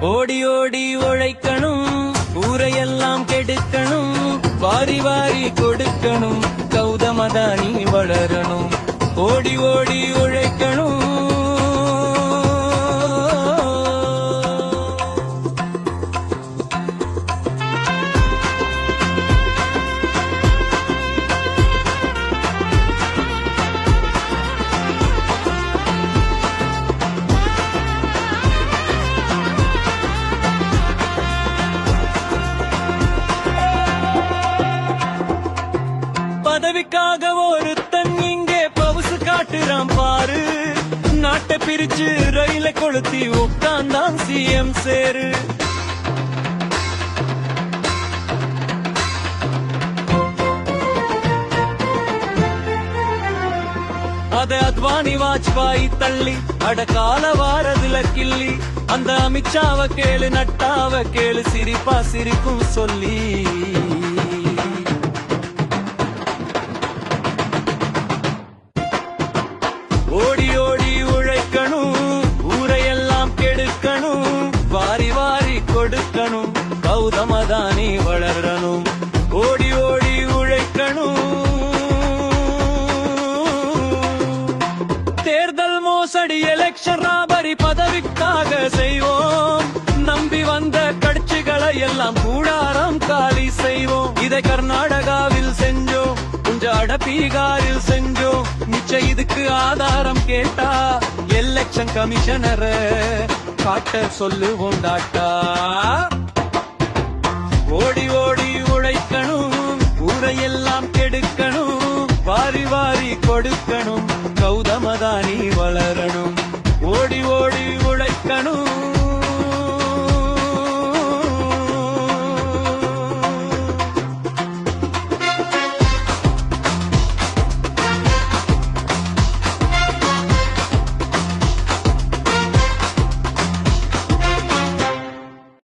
ஓடி ஓடி உழைக்கணும், ஊரையெல்லாம் கெடுக்கணும், வாரி வாரி கொடுக்கணும், கௌதமதானி வளரணும். ஓடி ஓடி உழைக்கணும். பதவிக்காக ஒருத்தன் இங்கே பவுசு காட்டுறான் பாரு. நாட்டை பிரிச்சு ரயிலை கொளுத்தி உட்கார்ந்தான் சிஎம் சேரு. அத அத்வானி வாஜ்பாய் தள்ளி அடக்கால வாரதுல கிள்ளி. அந்த அமித்ஷாவ கேளு, நட்டாவ கேளு, சிரிப்பா சிரிக்கும் சொல்லி. ஓடி ஓடி உழைக்கணும், ஊரையெல்லாம் கெடுக்கணும், வாரி வாரி கொடுக்கணும், கௌதமதானி வளரணும். ஓடி ஓடி உழைக்கணும். தேர்தல் மோசடி, எலெக்ஷன் ராபரி பதவிக்காக செய்வோம். நம்பி வந்த கட்சிகளை எல்லாம் கூடாரம் காலி செய்வோம். இதை கர்நாடகாவில் செஞ்சோம், குஞ்சாட பீகாரில் செஞ்சோம். மிச்ச இதுக்கு ஆதாரம் கேட்டா எலெக்ஷன் கமிஷனர காட்ட சொல்லுவோம் டாட்டா. ஓடி ஓடி உழைக்கணும், ஊரையெல்லாம் கெடுக்கணும், வாரி வாரி கொடுக்கணும், கௌதமதானி